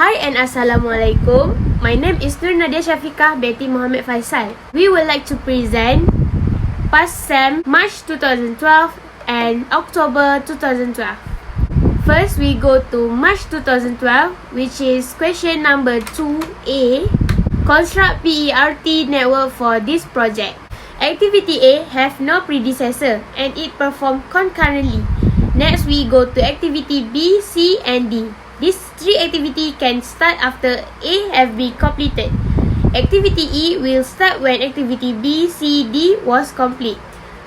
Hi and Assalamualaikum. My name is Nur Nadia Syafiqah Betty Muhammad Faisal. We would like to present past SEM March 2012 and October 2012. First, we go to March 2012, which is question number 2A. Construct PERT network for this project. Activity A have no predecessor and it performed concurrently. Next, we go to activity B, C, and D. These three activities can start after A have been completed. Activity E will start when activity B, C, D was complete.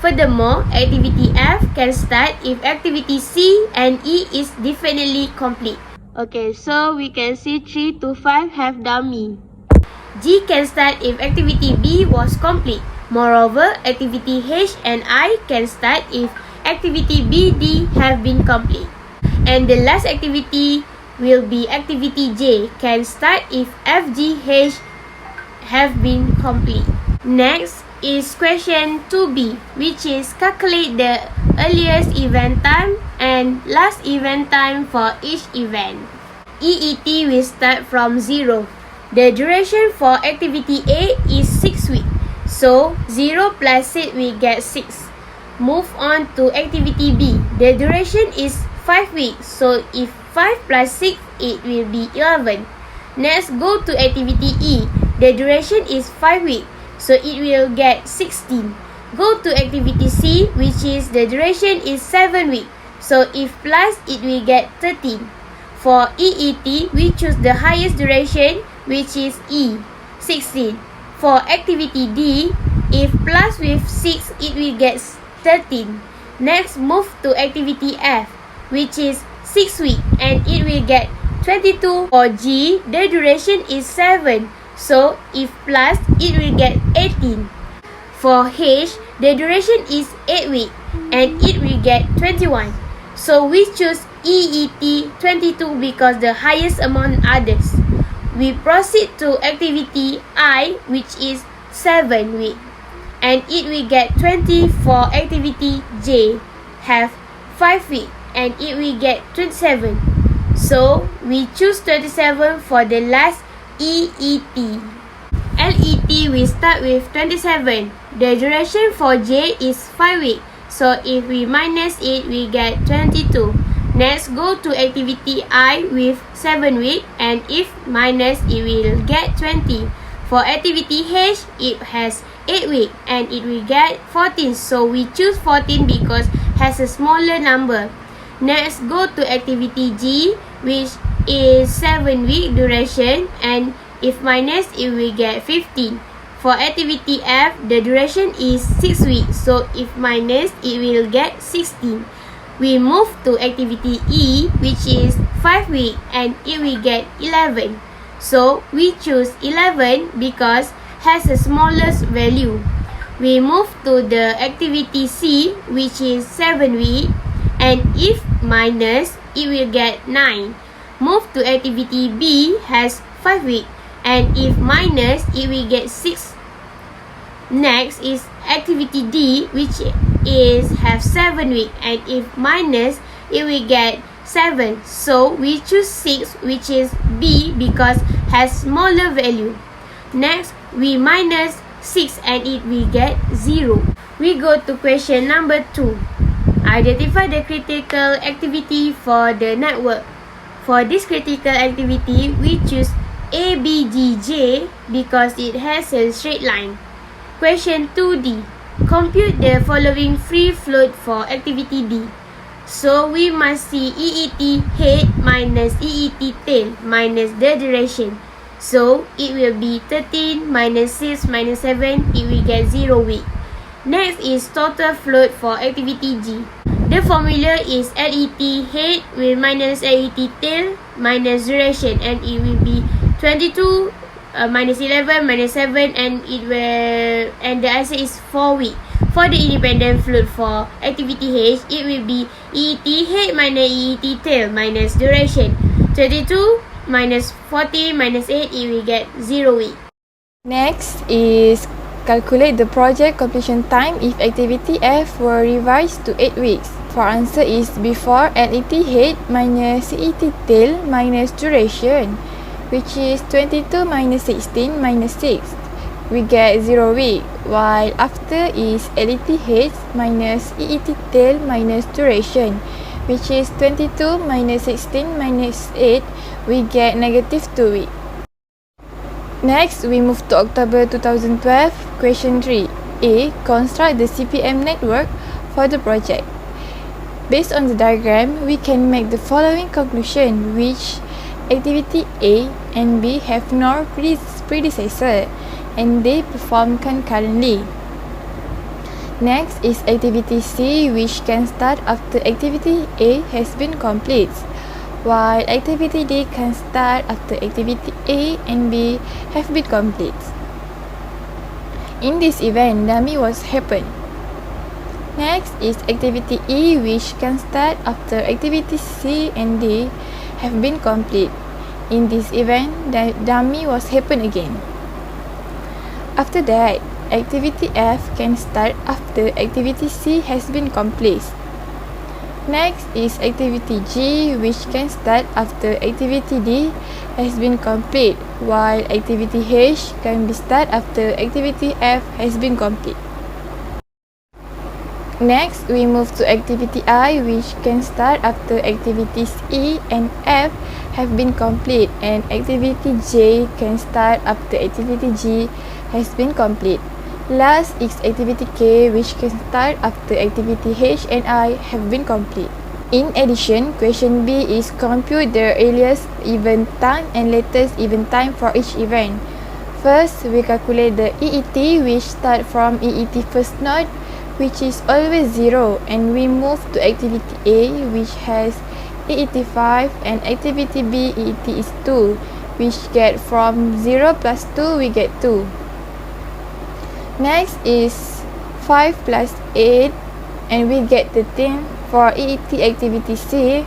Furthermore, activity F can start if activity C and E is definitely complete. Okay, so we can see 3 to 5 have dummy. G can start if activity B was complete. Moreover, activity H and I can start if activity B, D have been complete. And the last activity will be activity J can start if F, G, H have been complete. Next is question 2B, which is calculate the earliest event time and last event time for each event. EET will start from 0. The duration for activity A is 6 weeks. So 0 plus 6 we get 6. Move on to activity B. The duration is 5 weeks. So if 5 plus 6 it will be 11. Next, go to activity E. The duration is 5 weeks. So it will get 16. Go to activity C, which is the duration is 7 weeks. So if plus it will get 13. For EET, we choose the highest duration, which is E, 16. For activity D, if plus with 6, it will get 13. Next, move to activity F, which is 6 weeks, and it will get 22. For G, the duration is 7. So, if plus, it will get 18. For H, the duration is 8 weeks, and it will get 21. So, we choose EET 22 because the highest among others. We proceed to activity I, which is 7 weeks, and it will get 20. For activity J, have 5 weeks, and it will get 27. So, we choose 27 for the last EET. LET will start with 27. The duration for J is 5 weeks. So, if we minus it, we get 22. Next, go to activity I with 7 weeks, and if minus, it will get 20. For activity H, it has 8 weeks, and it will get 14. So, we choose 14 because has a smaller number. Next, go to activity G, which is 7 week duration, and if minus, it will get 15. For activity F, the duration is 6 weeks, so if minus, it will get 16. We move to activity E, which is 5 weeks, and it will get 11. So, we choose 11 because has the smallest value. We move to the activity C, which is 7 weeks, and if minus, it will get 9. Move to activity B, has 5 weeks, and if minus, it will get 6. Next is activity D, which is have 7 weeks, and if minus, it will get 7. So we choose 6, which is B because has smaller value. Next, we minus 6 and it will get 0. We go to question number 2. Identify the critical activity for the network. For this critical activity, we choose ABGJ because it has a straight line. Question 2D. Compute the following free float for activity D. So, we must see EET head minus EET tail minus the duration. So, it will be 13 minus 6 minus 7. It will get 0 week. Next is total float for activity G. The formula is LET head with minus LET tail minus duration, and it will be 22 minus 11 minus 7, and the answer is 4 weeks. For the independent float for activity H, it will be EET head minus EET tail minus duration. 22 minus 40 minus 8, it will get 0 week. Next is calculate the project completion time if activity F were revised to 8 weeks. For answer is before LET head minus CET tail minus duration. which is 22 minus 16 minus 6. We get 0 week, while after is LETH minus EET tail minus duration, which is 22 minus 16 minus 8, we get negative 2 week. Next, we move to October 2012, question 3. A. Construct the CPM network for the project. Based on the diagram, we can make the following conclusion, which activity A and B have no predecessor and they perform concurrently. Next is activity C, which can start after activity A has been complete, while activity D can start after activity A and B have been complete. In this event, dummy was happened. Next is activity E, which can start after activity C and D have been complete. In this event, the dummy was happen again. After that, activity F can start after activity C has been complete. Next is activity G, which can start after activity D has been complete, while activity H can be start after activity F has been complete. Next, we move to activity I, which can start after activities E and F have been complete, and activity J can start after activity G has been complete. Last is activity K, which can start after activity H and I have been complete. In addition, question B is compute the earliest event time and latest event time for each event. First, we calculate the EET, which start from EET first node, which is always 0, and we move to activity A, which has EET 5, and activity B EET is 2, which get from 0 plus 2 we get 2. Next is 5 plus 8, and we get 13 for EET activity C,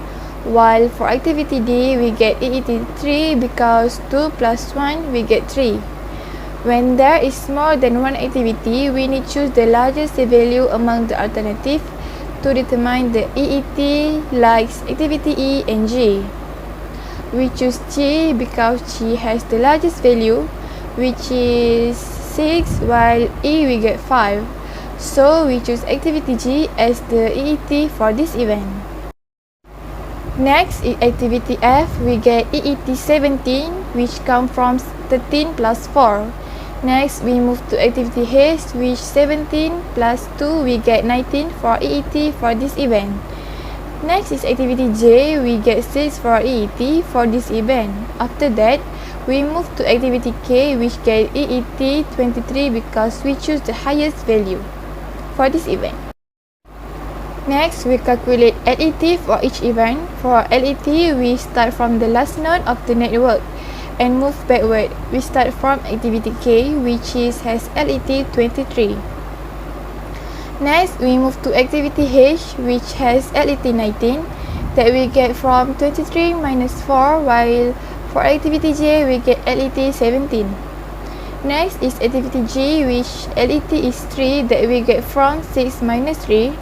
while for activity D we get EET 3 because 2 plus 1 we get 3. When there is more than one activity, we need to choose the largest value among the alternative to determine the EET, like activity E and G. We choose G because G has the largest value, which is 6, while E we get 5. So we choose activity G as the EET for this event. Next is activity F, we get EET 17, which come from 13 plus 4. Next, we move to activity H, which 17 plus 2, we get 19 for EET for this event. Next is activity J, we get 6 for EET for this event. After that, we move to activity K, which get EET 23 because we choose the highest value for this event. Next, we calculate LET for each event. For LET, we start from the last node of the network and move backward. We start from activity K, which has LET 23. Next, we move to activity H, which has LET 19, that we get from 23 minus 4, while for activity J, we get LET 17. Next is activity G, which LET is 3, that we get from 6 minus 3.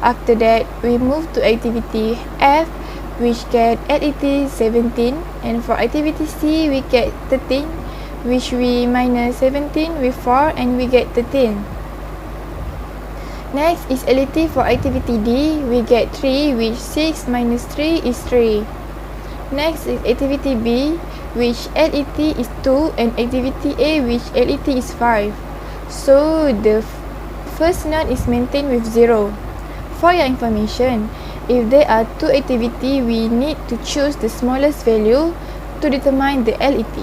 After that, we move to activity F, which get LET 17, and for activity C, we get 13, which we minus 17 with 4, and we get 13. Next is LET for activity D, we get 3, which 6 minus 3 is 3. Next is activity B, which LET is 2, and activity A, which LET is 5. So the first node is maintained with 0. For your information, if there are two activities, we need to choose the smallest value to determine the LET.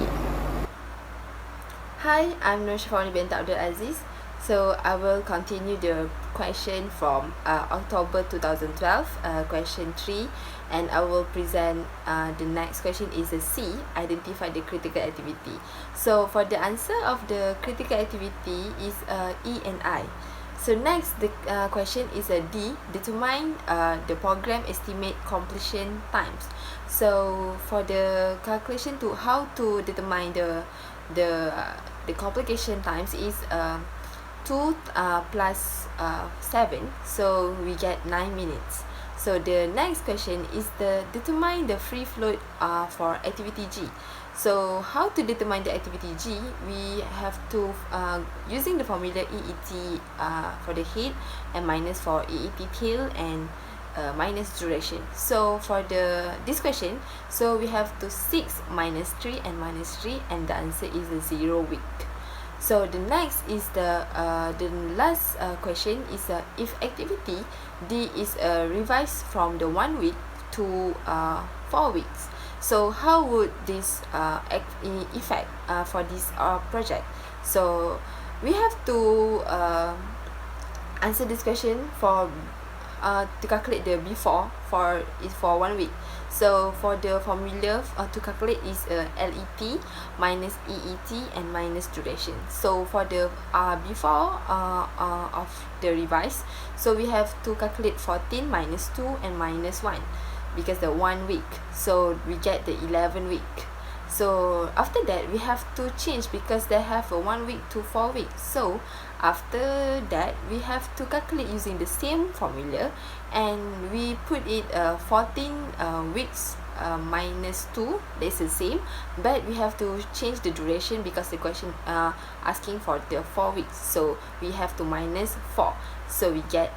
Hi, I'm Nur Shafawani bint Abdul Aziz. So I will continue the question from October 2012, question 3, and I will present the next question is a C, identify the critical activity. So for the answer of the critical activity is E and I. So next, the question is a D, determine the program estimate completion times. So for the calculation to how to determine the completion times is 2 plus 7, so we get 9 minutes. So the next question is the determine the free float for activity G. So how to determine the activity G? We have to using the formula EET for the head and minus for EET tail and minus duration. So for this question, so we have to 6 minus 3 and minus 3, and the answer is a 0 week. So the next is the last question is if activity D is revised from the 1 week to 4 weeks. So how would this effect for this project? So we have to answer this question for to calculate the before for 1 week. So for the formula to calculate is LET minus EET and minus duration. So for the before of the revise, so we have to calculate 14 minus 2 and minus 1 because the 1 week, so we get the 11 week. So after that we have to change because they have a 1 week to 4 weeks. So after that we have to calculate using the same formula, and we put it 14 weeks minus 2, that's the same, but we have to change the duration because the question asking for the 4 weeks, so we have to minus 4, so we get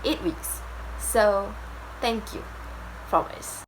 8 weeks. So thank you from us.